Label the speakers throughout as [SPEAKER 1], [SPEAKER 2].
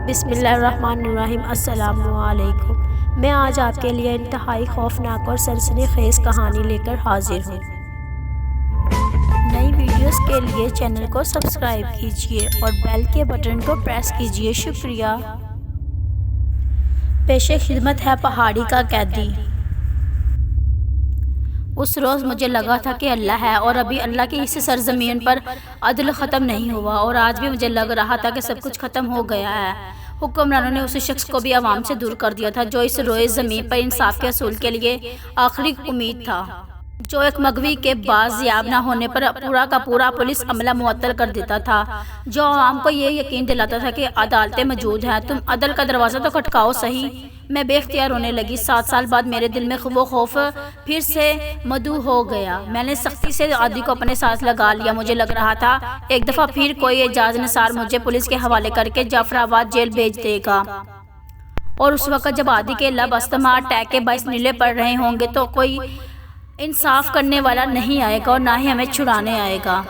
[SPEAKER 1] بسم اللہ الرحمن الرحیم۔ السلام علیکم۔ میں آج آپ کے لیے انتہائی خوفناک اور سنسنی خیز کہانی لے کر حاضر ہوں۔ نئی ویڈیوز کے لیے چینل کو سبسکرائب کیجیے اور بیل کے بٹن کو پریس کیجیے۔ شکریہ۔ پیش خدمت ہے پہاڑی کا قیدی۔ اس روز مجھے لگا تھا کہ اللہ ہے اور ابھی اللہ کی اس سرزمین پر عدل ختم نہیں ہوا، اور آج بھی مجھے لگ رہا تھا کہ سب کچھ ختم ہو گیا ہے۔ حکمرانوں نے اس شخص کو بھی عوام سے دور کر دیا تھا جو اس روئے زمین پر انصاف کے حصول کے لیے آخری امید تھا، جو ایک مغوی کے بازیاب نہ ہونے پر پورا کا پورا پولیس عملہ معطل کر دیتا تھا، جو عوام کو یہ یقین دلاتا تھا کہ عدالتیں موجود ہیں، تم عدل کا دروازہ تو کھٹکاؤ صحیح۔ میں بے اختیار رونے لگی۔ 7 سال بعد میرے دل میں وہ خوف پھر سے مدعو ہو گیا۔ میں نے سختی سے عادی کو اپنے ساتھ لگا لیا۔ مجھے لگ رہا تھا ایک دفعہ پھر کوئی اعجاز نثار مجھے پولیس کے حوالے کر کے جعفر آباد جیل بھیج دے گا، اور اس وقت جب عادی کے لب استما اٹیک کے باعث نیلے پڑ رہے ہوں گے تو کوئی انصاف کرنے والا نہیں آئے گا اور نہ ہی ہمیں چھڑانے آئے گا۔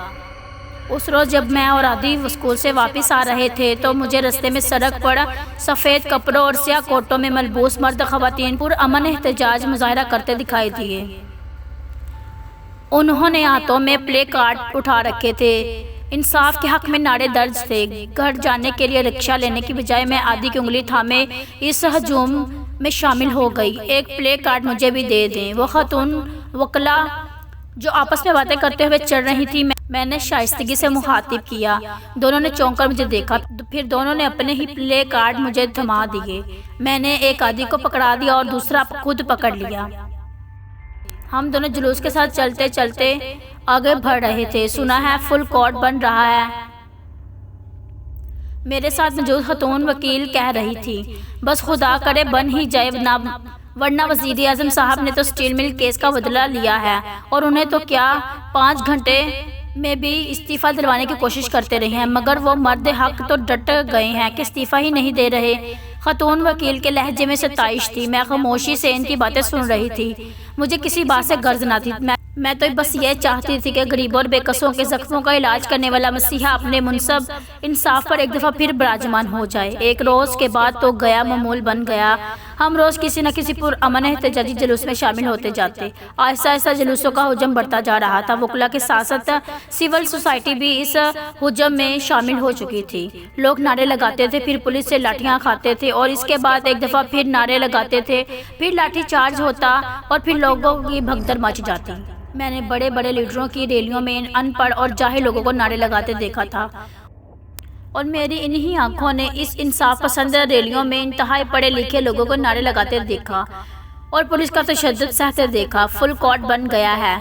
[SPEAKER 1] اس روز جب میں اور عادی اسکول سے واپس آ رہے تھے تو مجھے رستے میں سڑک پر سفید کپڑوں اور سیاہ کوٹوں میں ملبوس مرد خواتین پرامن احتجاج مظاہرہ کرتے دکھائی دیے۔ انہوں نے ہاتھوں میں پلے کارڈ اٹھا رکھے تھے۔ انصاف کے حق میں نعرے درج تھے۔ گھر جانے کے لیے رکشہ لینے کی بجائے میں عادی کی انگلی تھامے اس ہجوم میں شامل ہو گئی۔ ایک پلے کارڈ مجھے بھی دے دیں۔ وہ خاتون وکلا جو آپس میں باتیں کرتے ہوئے چل رہی تھی، میں نے شائستگی سے مخاطب کیا۔ دونوں نے چونک کر مجھے دیکھا، پھر دونوں نے اپنے ہی پلے کارڈ مجھے تھما دیے۔ میں نے ایک عادی کو پکڑا دیا اور دوسرا خود پکڑ لیا۔ ہم دونوں جلوس کے ساتھ چلتے چلتے آگے بڑھ رہے تھے۔ سنا ہے فل کورٹ بن رہا ہے، میرے ساتھ موجود خاتون وکیل کہہ رہی تھی۔ بس خدا کرے بن ہی جائے، ورنہ وزیر اعظم صاحب نے تو اسٹیل مل کیس کا بدلہ لیا ہے، اور انہیں تو کیا 5 گھنٹے میں بھی استعفیٰ دلوانے کی کوشش کرتے رہے ہیں، مگر وہ مرد حق تو ڈٹ گئے ہیں کہ استعفیٰ ہی نہیں دے رہے۔ خاتون وکیل کے لہجے میں ستائش تھی۔ میں خاموشی سے ان کی باتیں سن رہی تھی۔ مجھے کسی بات سے غرض نہ تھی۔ میں تو بس یہ چاہتی تھی کہ غریبوں اور بے کسوں کے زخموں کا علاج کرنے والا مسیحا اپنے منصب انصاف پر ایک دفعہ پھر براجمان ہو جائے۔ ایک روز کے بعد تو گیا معمول بن گیا۔ ہم روز کسی نہ کسی پرامن احتجاجی جلوس میں شامل ہوتے جاتے۔ آہستہ آہستہ جلوسوں کا حجم بڑھتا جا رہا تھا۔ وکلا کے ساتھ ساتھ سول سوسائٹی بھی اس حجم میں شامل ہو چکی تھی۔ لوگ نعرے لگاتے تھے، پھر پولیس سے لاٹھیاں کھاتے تھے، اور اس کے بعد ایک دفعہ پھر نعرے لگاتے تھے، پھر لاٹھی چارج ہوتا اور پھر لوگوں کی بھگدڑ مچ جاتی۔ میں نے بڑے بڑے لیڈروں کی ریلیوں میں ان پڑھ اور جاہل لوگوں کو نعرے لگاتے دیکھا تھا، اور میری انہی آنکھوں نے اس انصاف پسند ریلیوں میں انتہائی پڑھے لکھے لوگوں کو نعرے لگاتے دیکھا اور پولیس کا تشدد سہتے دیکھا۔ فل کورٹ بن گیا ہے۔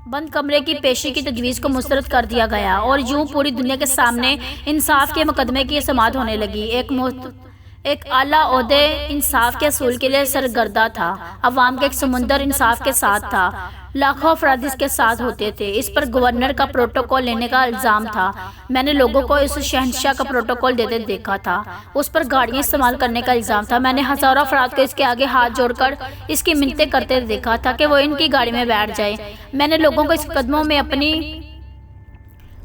[SPEAKER 1] بند کمرے کی پیشی کی تجویز کو مسترد کر دیا گیا، اور یوں پوری دنیا کے سامنے انصاف کے مقدمے کی سماعت ہونے لگی۔ ایک اعلیٰ عہدے انصاف کے حصول کے لیے سرگرداں تھا۔ عوام کا ایک سمندر انصاف کے ساتھ تھا۔ لاکھوں افراد اس کے ساتھ ہوتے تھے۔ اس پر گورنر کا پروٹوکول لینے کا الزام تھا۔ میں نے لوگوں کو اس شہنشاہ کا پروٹوکول دیتے دیکھا تھا۔ اس پر گاڑیاں استعمال کرنے کا الزام تھا۔ میں نے ہزاروں افراد کو اس کے آگے ہاتھ جوڑ کر اس کی منتیں کرتے دیکھا تھا کہ وہ ان کی گاڑی میں بیٹھ جائے۔ میں نے لوگوں کو اس قدموں میں اپنی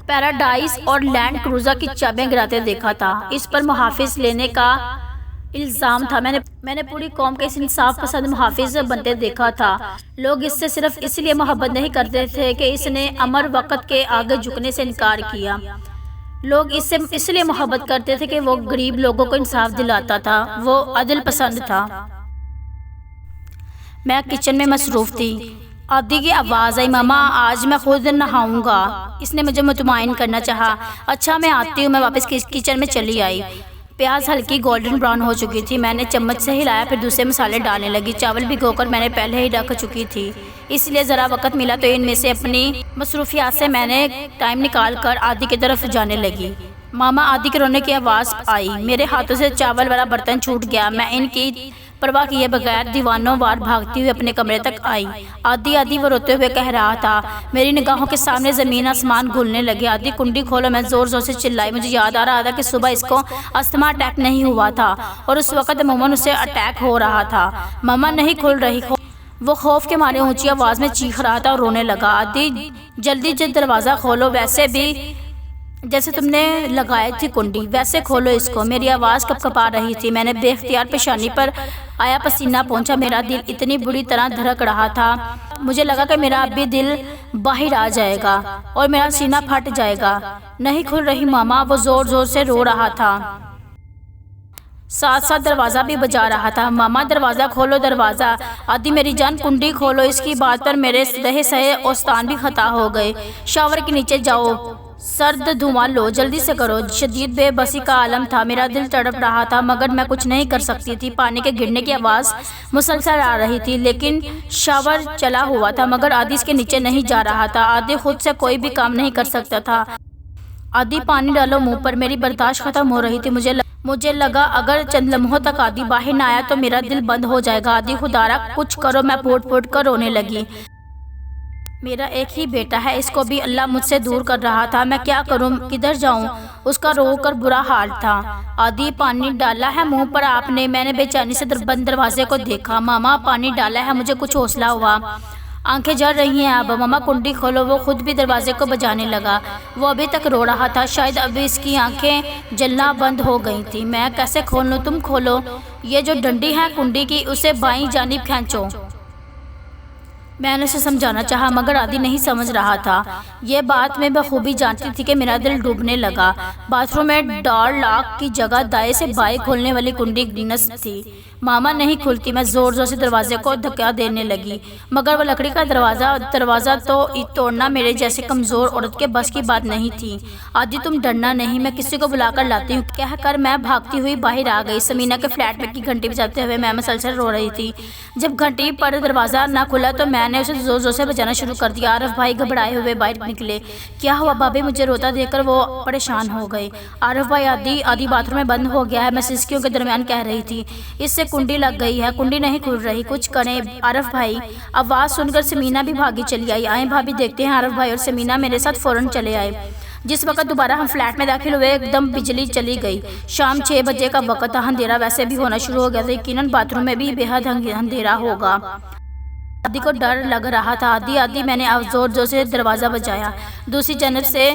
[SPEAKER 1] پیراڈائز اور لینڈ کروزر کی چابیاں گراتے دیکھا تھا۔ اس پر محافظ لینے کا الزام تھا۔ میں نے پوری قوم کے اس انصاف پسند محافظ بنتے دیکھا تھا۔ لوگ اس سے صرف اس لیے محبت نہیں کرتے تھے کہ اس نے امر وقت کے آگے جھکنے سے انکار کیا۔ لوگ اس سے اس لیے محبت کرتے تھے کہ وہ غریب لوگوں کو انصاف دلاتا تھا، وہ عدل پسند تھا۔ میں کچن میں مصروف تھی۔ عادی کی آواز آئی، ماما آج میں خود نہاؤں گا۔ اس نے مجھے مطمئن کرنا چاہا۔ اچھا میں آتی ہوں۔ میں واپس کچن میں چلی آئی۔ پیاز ہلکی گولڈن براؤن ہو چکی تھی۔ میں نے چمچ سے ہلایا، پھر دوسرے مسالے ڈالنے لگی۔ چاول بھگو کر میں نے پہلے ہی رکھ چکی تھی، اس لیے ذرا وقت ملا تو ان میں سے اپنی مصروفیات سے میں نے ٹائم نکال کر عادی کی طرف جانے لگی۔ ماما، عادی کے رونے کی آواز آئی۔ میرے ہاتھوں سے چاول والا برتن چھوٹ گیا۔ میں ان کی پرواہ کیے بغیر دیوانوں وار بھاگتی ہوئی اپنے کمرے تک آئی۔ عادی وہ روتے ہوئے کہہ رہا تھا۔ میری نگاہوں کے سامنے زمین آسمان گھلنے لگے۔ عادی کنڈی کھولو، میں زور زور سے چلائی۔ مجھے یاد آ رہا تھا کہ صبح اس کو استھما اٹیک نہیں ہوا تھا، اور اس وقت عموماً اسے اٹیک ہو رہا تھا۔ ماما نہیں کھل رہی۔ وہ خوف کے مارے اونچی آواز میں چیخ رہا تھا اور رونے لگا۔ عادی جلدی دروازہ کھولو، ویسے بھی جیسے تم نے لگائی تھی کنڈی ویسے کھولو اس کو۔ میری آواز کپکپا رہی تھی، میں نے بے اختیار پیشانی پر آیا پسینہ پہنچا، میرا دل اتنی بری طرح دھڑک رہا تھا، مجھے لگا کہ میرا اب بھی دل باہر آ جائے گا اور میرا سینہ پھٹ جائے گا۔ نہیں کھل رہی ماما، وہ زور زور سے رو رہا تھا، ساتھ ساتھ دروازہ بھی بجا رہا تھا، ماما دروازہ کھولو دروازہ، آدھی میری جان کنڈی کھولو۔ اس کی بات پر میرے رہے سہے اوستان بھی خطا ہو گئے۔ شاور کے نیچے جاؤ، سرد دھواں لو، جلدی سے کرو۔ شدید بے بسی کا عالم تھا، میرا دل تڑپ رہا تھا مگر میں کچھ نہیں کر سکتی تھی۔ پانی کے گرنے کی آواز مسلسل آ رہی تھی لیکن شاور چلا ہوا تھا مگر آدھی اس کے نیچے نہیں جا رہا تھا۔ آدھی خود سے کوئی بھی کام نہیں کر سکتا تھا۔ آدھی پانی ڈالو منہ پر، میری برداشت ختم ہو رہی تھی، مجھے لگا اگر چند لمحوں تک آدھی باہر نہ آیا تو میرا دل بند ہو جائے گا۔ آدھی خدارا کچھ کرو، میں پھوٹ پھوٹ کر رونے لگی۔ میرا ایک ہی بیٹا ہے، اس کو بھی اللہ مجھ سے دور کر رہا تھا، میں کیا کروں، کدھر جاؤں، اس کا رو کر برا حال تھا۔ آدھی پانی ڈالا ہے منہ پر آپ نے؟ میں نے بے چینی سے بند دروازے کو دیکھا۔ ماما پانی ڈالا ہے، مجھے کچھ حوصلہ ہوا، آنکھیں جل رہی ہیں اب۔ ماما کنڈی کھولو۔ وہ خود بھی دروازے کو بجانے لگا، وہ ابھی تک رو رہا تھا، شاید ابھی اس کی آنکھیں جلنا بند ہو گئی تھی۔ میں کیسے کھولوں؟ تم کھولو، یہ جو ڈنڈی ہے کنڈی کی اسے بائیں جانب کھینچو۔ میں نے اسے سمجھانا چاہا مگر آدھی نہیں سمجھ رہا تھا۔ یہ بات میں بخوبی جانتی تھی کہ میرا دل ڈوبنے لگا۔ باتھ روم میں ڈور لاک کی جگہ دائیں سے بائیں کھولنے والی کنڈی نصب تھی، ماما نہیں کھلتی۔ میں زور زور سے دروازے کو دھکا دینے لگی مگر وہ لکڑی کا دروازہ تو توڑنا میرے جیسے کمزور عورت کے بس کی بات نہیں تھی۔ آدھی تم ڈرنا نہیں، میں کسی کو بلا کر لاتی ہوں، کہہ کر میں بھاگتی ہوئی باہر آ گئی۔ سمینہ کے فلیٹ میں کی گھنٹی بجاتے ہوئے میں مسلسل رو رہی تھی۔ جب گھنٹی پر دروازہ نہ کھلا تو میں نے اسے زور زور سے بجانا شروع کر دیا۔ عارف بھائی گھبرائے ہوئے باہر نکلے۔ کیا ہوا بھابھی؟ مجھے روتا دیکھ کر وہ پریشان ہو گئے۔ عارف بھائی آدھی باتھ روم میں بند ہو گیا ہے، میں سسکیوں کے درمیان کہہ رہی تھی، اس سے کنڈی لگ گئی ہے، کنڈی نہیں کھل رہی، کچھ کریں عارف بھائی۔ آواز سن کر سمینہ بھی بھاگی چلی آئی۔ آئیں بھابھی دیکھتے ہیں۔ عارف بھائی اور سمینہ میرے ساتھ فوراً چلے آئے۔ جس وقت دوبارہ ہم فلیٹ میں داخل ہوئے ایک دم بجلی چلی گئی۔ شام 6 بجے کا وقت تھا، اندھیرا ویسے بھی ہونا شروع ہو گیا تھا، یقیناً باتھ روم میں بھی بے حد اندھیرا ہوگا۔ آدھی کو ڈر لگ رہا تھا۔ آدھی میں نے زور زور سے دروازہ بجایا، دوسری جانب سے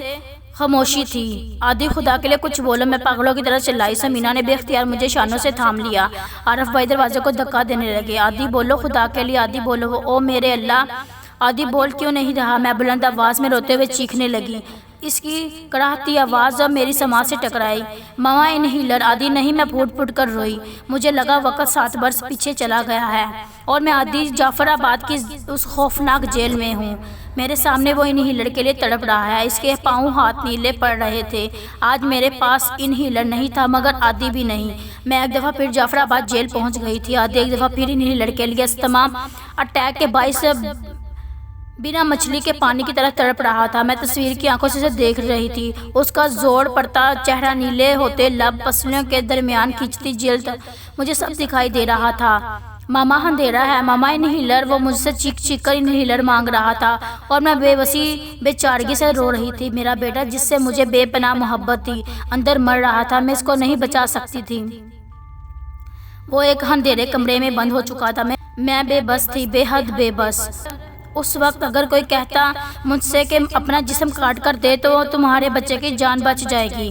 [SPEAKER 1] خاموشی تھی۔ آدھی خدا کے لیے کچھ بولو، میں پاگلوں کی طرح چلائی۔ سمینہ نے بے اختیار مجھے شانوں سے تھام لیا۔ عارف بھائی دروازے کو دھکا دینے لگے۔ آدھی بولو خدا کے لیے، آدھی بولو۔ او میرے اللہ، آدھی بول کیوں نہیں رہا؟ میں بلند آواز میں روتے ہوئے چیخنے لگی۔ اس کی کڑاہتی آواز اب میری سماعت سے ٹکرائی۔ ماما انہیلر۔ آدھی نہیں، میں پھوٹ پھوٹ کر روئی۔ مجھے لگا وقت 7 برس پیچھے چلا گیا ہے اور میں آدھی جعفر آباد کی اس خوفناک جیل میں ہوں۔ میرے سامنے وہ انہیلر کے لیے تڑپ رہا ہے، اس کے پاؤں ہاتھ نیلے پڑ رہے تھے۔ آج میرے پاس انہیلر نہیں تھا مگر آدھی بھی نہیں۔ میں ایک دفعہ پھر جعفر آباد جیل پہنچ گئی تھی۔ آدھی ایک دفعہ پھر انہیلر کے لیے استما اٹیک کے باعث بنا مچھلی کے پانی کی طرح تڑپ رہا تھا۔ میں تصویر کی آنکھوں سے اسے دیکھ رہی تھی، اس کا زوڑ پڑتا چہرہ، نیلے ہوتے لب، پسلیوں کے درمیان کھنچتی جلد، مجھے سب دکھائی دے رہا تھا۔ ماما اندھیرا ہے، ماما انہیلر۔ وہ مجھ سے چیخ چیخ کر انہیلر مانگ رہا تھا اور میں بے بسی بے چارگی سے رو رہی تھی۔ میرا بیٹا جس سے مجھے بے پناہ محبت تھی اندر مر رہا تھا، میں اس کو نہیں بچا سکتی تھی۔ وہ ایک اندھیرے کمرے میں بند ہو چکا تھا، میں بے بس تھی، بے حد بے بس۔ اس وقت اگر کوئی کہتا مجھ سے کہ اپنا جسم کاٹ کر دے تو تمہارے بچے کی جان بچ جائے گی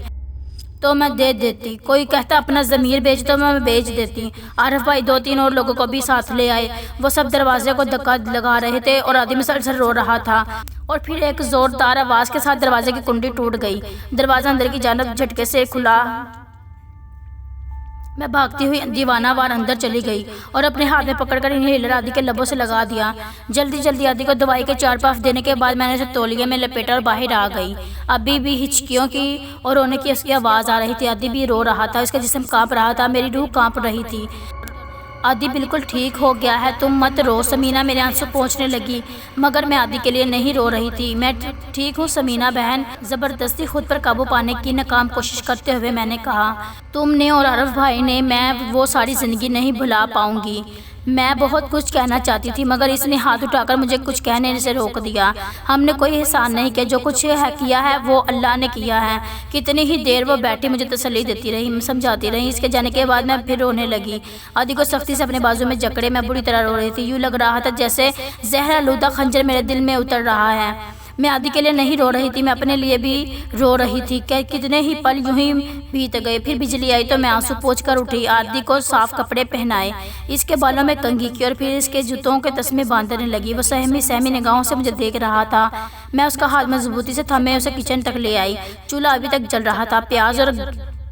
[SPEAKER 1] تو میں دے دیتی، کوئی کہتا اپنا ضمیر بیچ تو میں بیچ دیتی۔ عارف بھائی 2-3 اور لوگوں کو بھی ساتھ لے آئے، وہ سب دروازے کو دھکا لگا رہے تھے اور آدھی مسلسل رو رہا تھا اور پھر ایک زوردار آواز کے ساتھ دروازے کی کنڈی ٹوٹ گئی، دروازہ اندر کی جانب جھٹکے سے کھلا۔ میں بھاگتی ہوئی دیوانہ وار اندر چلی گئی اور اپنے ہاتھ میں پکڑ کر انہیلر آدھی کے لبوں سے لگا دیا۔ جلدی آدھی کو دوائی کے 4 پاف دینے کے بعد میں نے اسے تولیے میں لپیٹا اور باہر آ گئی۔ ابھی بھی ہچکیوں کی اور رونے کی اس کی آواز آ رہی تھی۔ آدھی بھی رو رہا تھا، اس کا جسم کانپ رہا تھا، میری روح کانپ رہی تھی۔ آدھی بالکل ٹھیک ہو گیا ہے، تم مت رو۔ سمینہ میرے آنسو پہنچنے لگی مگر میں آدھی کے لیے نہیں رو رہی تھی۔ میں ٹھیک ہوں سمینہ بہن، زبردستی خود پر قابو پانے کی ناکام کوشش کرتے ہوئے میں نے کہا۔ تم نے اور عارف بھائی نے، میں وہ ساری زندگی نہیں بھلا پاؤں گی۔ میں بہت کچھ کہنا چاہتی تھی مگر اس نے ہاتھ اٹھا کر مجھے کچھ کہنے سے روک دیا۔ ہم نے کوئی احسان نہیں کیا، جو کچھ کیا ہے وہ اللہ نے کیا ہے۔ کتنی ہی دیر وہ بیٹھی مجھے تسلی دیتی رہی، سمجھاتی رہی۔ اس کے جانے کے بعد میں پھر رونے لگی۔ آدھی کو سختی سے اپنے بازو میں جکڑے میں بری طرح رو رہی تھی، یوں لگ رہا تھا جیسے زہر آلودہ خنجر میرے دل میں اتر رہا ہے۔ میں عادی کے لیے نہیں رو رہی تھی، میں اپنے لیے بھی رو رہی تھی کہ کتنے ہی پل یوں ہی بیت گئے۔ پھر بجلی آئی تو میں آنسو پوچھ کر اٹھی، عادی کو صاف کپڑے پہنائے، اس کے بالوں میں کنگھی کی اور پھر اس کے جوتوں کے تسمے باندھنے لگی۔ وہ سہمی نگاہوں سے مجھے دیکھ رہا تھا۔ میں اس کا ہاتھ مضبوطی سے تھامے اسے کچن تک لے آئی۔ چولہا ابھی تک جل رہا تھا، پیاز اور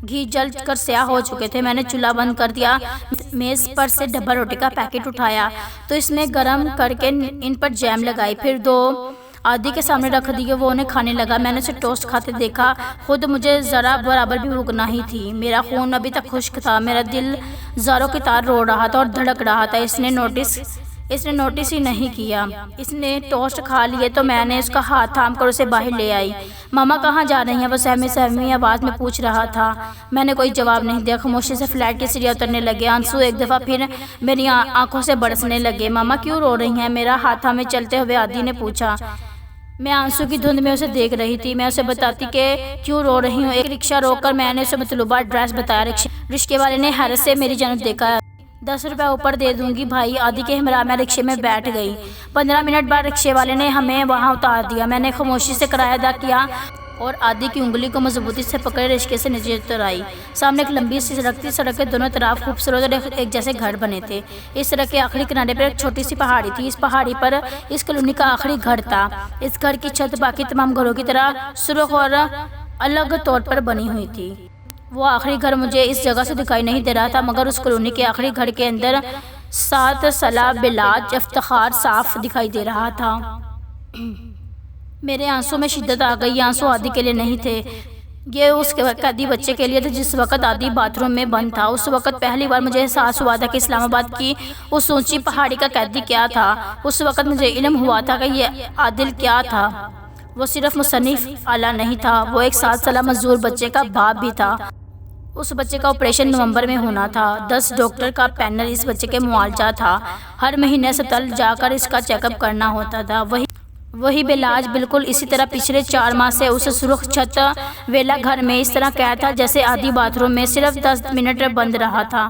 [SPEAKER 1] گھی جل کر سیاہ ہو چکے تھے۔ میں نے چولہا بند کر دیا، میز پر سے ڈبہ روٹی کا پیکٹ اٹھایا تو اس میں گرم کر کے ان پر جیم لگائی، پھر 2 عادی کے سامنے رکھ دیے۔ وہ انہیں کھانے لگا۔ میں نے اسے ٹوسٹ کھاتے دیکھا، خود مجھے ذرا برابر بھی بھوک نہیں تھی۔ میرا خون ابھی تک خشک تھا، میرا دل زاروں کی طرح رو رہا تھا اور دھڑک رہا تھا۔ اس نے نوٹس ہی نہیں کیا۔ اس نے ٹوسٹ کھا لیے تو میں نے اس کا ہاتھ تھام کر اسے باہر لے آئی۔ ماما کہاں جا رہی ہیں؟ وہ سہمی آواز میں پوچھ رہا تھا۔ میں نے کوئی جواب نہیں دیا، خاموشی سے فلیٹ کی سیڑھیاں اترنے لگے۔ آنسو ایک دفعہ پھر میری آنکھوں سے برسنے لگے۔ ماما کیوں رو رہی ہیں؟ میرا ہاتھ تھامے چلتے ہوئے عادی نے پوچھا۔ میں آنسو کی دھند میں اسے دیکھ رہی تھی۔ میں اسے بتاتی کہ کیوں رو رہی ہوں۔ ایک رکشہ روک کر میں نے اسے مطلوبہ ایڈریس بتایا۔ رکشے والے نے حیرت سے میری جانب دیکھا۔ 10 روپے اوپر دے دوں گی بھائی، عادی کے ہمراہ میں رکشے میں بیٹھ گئی۔ 15 منٹ بعد رکشے والے نے ہمیں وہاں اتار دیا۔ میں نے خاموشی سے کرایہ ادا کیا اور عادی کی انگلی کو مضبوطی سے پکڑے رکشے سے نیچے اتر آئی۔ سامنے ایک لمبی سی سڑک تھی، سڑک کے دونوں طرف خوبصورت اور ایک جیسے گھر بنے تھے۔ اس سڑک کے آخری کنارے پر ایک چھوٹی سی پہاڑی تھی۔ اس پہاڑی پر اس کالونی کا آخری گھر تھا۔ اس گھر کی چھت باقی تمام گھروں کی طرح سرخ اور الگ طور پر بنی ہوئی تھی۔ وہ آخری گھر مجھے اس جگہ سے دکھائی نہیں دے رہا تھا، مگر اس کالونی کے آخری گھر کے اندر 7 سالہ بلاج افتخار صاف دکھائی دے رہا تھا۔ میرے آنسو میں شدت آ گئی۔ آنسو عادی کے لیے نہیں تھے، یہ اس قیدی بچے کے لیے تھے جس وقت عادی باتھ روم میں بند تھا۔ اس وقت پہلی بار مجھے احساس ہوا تھا کہ اسلام آباد کی اس اونچی پہاڑی کا قیدی کیا تھا۔ اس وقت مجھے علم ہوا تھا کہ یہ عادل کیا تھا۔ وہ صرف مصنف اعلیٰ نہیں تھا، وہ ایک 7 سالہ مزدور بچے کا باپ بھی تھا۔ اس بچے کا آپریشن نومبر میں ہونا تھا۔ 10 ڈاکٹر کا پینل اس بچے کے معالجہ تھا۔ ہر مہینے اسپتال جا کر اس کا چیک اپ کرنا ہوتا تھا۔ وہی بلاج بالکل اسی طرح پچھلے 4 ماہ سے اس سرخ چھت ویلا گھر میں اس طرح قید تھا جیسے عادی باتھ روم میں صرف 10 منٹ بند رہا تھا۔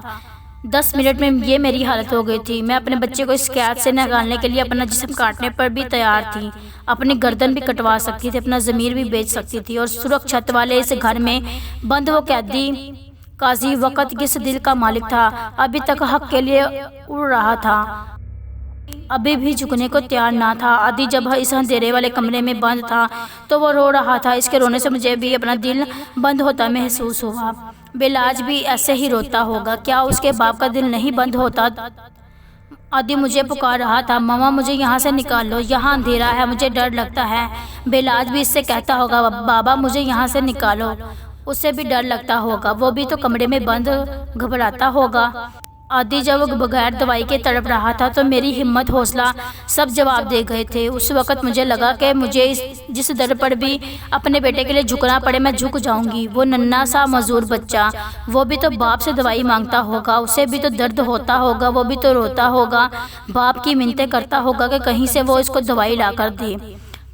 [SPEAKER 1] 10 منٹ میں یہ میری حالت ہو گئی تھی۔ میں اپنے بچے کو اس قید سے نکالنے کے لیے اپنا جسم کاٹنے پر بھی تیار تھی، اپنی گردن بھی کٹوا سکتی تھی، اپنا ضمیر بھی بیچ سکتی تھی۔ اور سرخ چھت والے اس گھر میں بند وہ قیدی قاضی وقت کس دل کا مالک تھا، ابھی تک حق کے لیے اڑ رہا تھا، ابھی بھی جھکنے کو تیار نہ تھا۔ عادی جب اس اندھیرے والے کمرے میں بند تھا تو وہ رو رہا تھا۔ اس کے رونے سے مجھے بھی اپنا دل بند ہوتا محسوس ہوا۔ بلاج بھی ایسے ہی روتا ہوگا، کیا اس کے باپ کا دل نہیں بند ہوتا؟ عادی مجھے پکار رہا تھا، ماما مجھے یہاں سے نکال لو، یہاں اندھیرا ہے، مجھے ڈر لگتا ہے۔ بلاج بھی اس سے کہتا ہوگا، بابا مجھے یہاں سے نکالو، اسے بھی ڈر لگتا ہوگا، وہ بھی تو کمرے میں بند گھبراتا ہوگا۔ عادی جب بغیر دوائی کے تڑپ رہا تھا تو میری ہمت حوصلہ سب جواب دے گئے تھے۔ اس وقت مجھے لگا کہ مجھے جس در پر بھی اپنے بیٹے کے لیے جھکنا پڑے میں جھک جاؤں گی۔ وہ ننھا سا مزدور بچہ، وہ بھی تو باپ سے دوائی مانگتا ہوگا، اسے بھی تو درد ہوتا ہوگا، وہ بھی تو روتا ہوگا، باپ کی منتیں کرتا ہوگا کہ کہیں سے وہ اس کو دوائی لا کر دے۔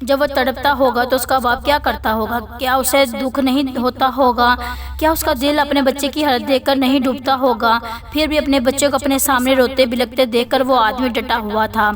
[SPEAKER 1] جب وہ تڑپتا ہوگا تو اس کا باپ کیا کرتا ہوگا؟ کیا اسے دکھ نہیں ہوتا ہوگا؟ کیا اس کا دل اپنے بچے کی حالت دیکھ کر نہیں ڈوبتا ہوگا؟ پھر بھی اپنے بچے کو اپنے سامنے روتے بلکتے دیکھ کر وہ آدمی ڈٹا ہوا تھا۔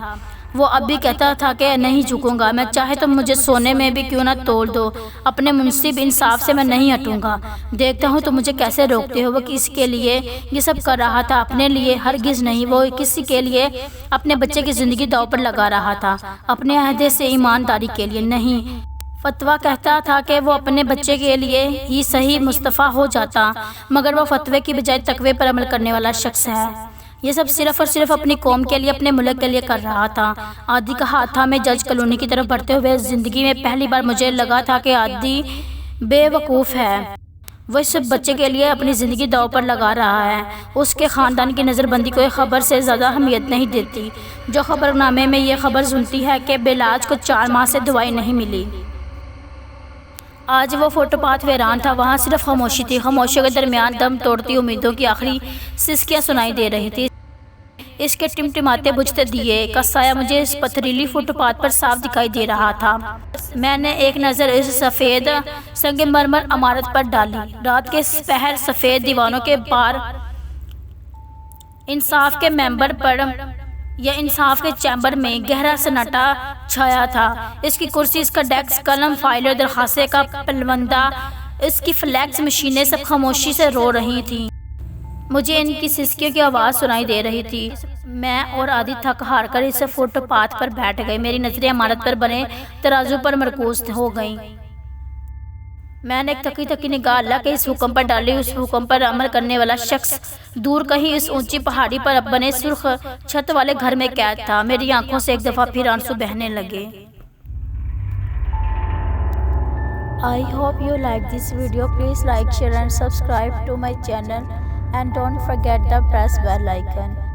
[SPEAKER 1] وہ اب بھی کہتا تھا کہ نہیں جھکوں گا، میں چاہے تو مجھے سونے میں بھی کیوں نہ توڑ دو، اپنے منصب انصاف سے میں نہیں ہٹوں گا۔ دیکھتا ہوں تو مجھے کیسے روکتے ہو۔ وہ کس کے لیے یہ سب کر رہا تھا؟ اپنے لیے ہرگز نہیں، وہ کسی کے لیے اپنے بچے کی زندگی داؤ پر لگا رہا تھا، اپنے عہدے سے ایمانداری کے لیے نہیں۔ فتویٰ کہتا تھا کہ وہ اپنے بچے کے لیے ہی صحیح مصطفیٰ ہو جاتا، مگر وہ فتوے کی بجائے تقوی پر عمل کرنے والا شخص ہے۔ یہ سب صرف اور صرف اپنی قوم کے لیے، اپنے ملک کے لیے کر رہا تھا۔ عادی کا ہاتھ تھا میں جج کالونی کی طرف بڑھتے ہوئے زندگی میں پہلی بار مجھے لگا تھا کہ عادی بے وقوف ہے۔ وہ اس بچے کے لیے اپنی زندگی داؤ پر لگا رہا ہے۔ اس کے خاندان کی نظر بندی کوئی خبر سے زیادہ اہمیت نہیں دیتی۔ جو خبر نامے میں یہ خبر سنتی ہے کہ بلاج کو 4 ماہ سے دوائی نہیں ملی۔ آج وہ فوٹو پاتھ ویران تھا، وہاں صرف خاموشی تھی۔ خاموشیوں کے درمیان دم توڑتی امیدوں کی آخری سسکیاں سنائی دے رہی تھی۔ اس کے ٹمٹماتے بجھتے دیے کا سایہ مجھے اس پتھریلی فٹ پاتھ پر صاف دکھائی دے رہا تھا۔ میں نے ایک نظر اس سفید سنگ مرمر عمارت پر ڈالی۔ رات کے پہر سفید دیواروں کے پار انصاف کے ممبر پر یا انصاف کے چیمبر میں گہرا سناٹا چھایا تھا۔ اس کی کرسی، اس کا ڈیسک، قلم، فائل اور درخواستیں کا پلندہ، اس کی فلیکس مشینیں سب خاموشی سے رو رہی تھیں۔ مجھے ان کی سسکیوں کی آواز سنائی دے رہی تھی۔ میں اور عادی تھک ہار کر اس فٹ پاتھ پر بیٹھ گئے۔ میری نظریں عمارت پر بنے ترازو پر مرکوز ہو گئیں۔ میں نے ایک تھکی نگاہ اللہ کے اس حکم پر ڈالی۔ اس حکم پر عمل کرنے والا شخص دور کہیں اس اونچی پہاڑی پر بنے سرخ چھت والے گھر میں قید تھا۔ میری آنکھوں سے ایک دفعہ پھر آنسو بہنے لگے۔ I hope you like this video. Please like, share and subscribe to my channel and don't forget to press bell icon.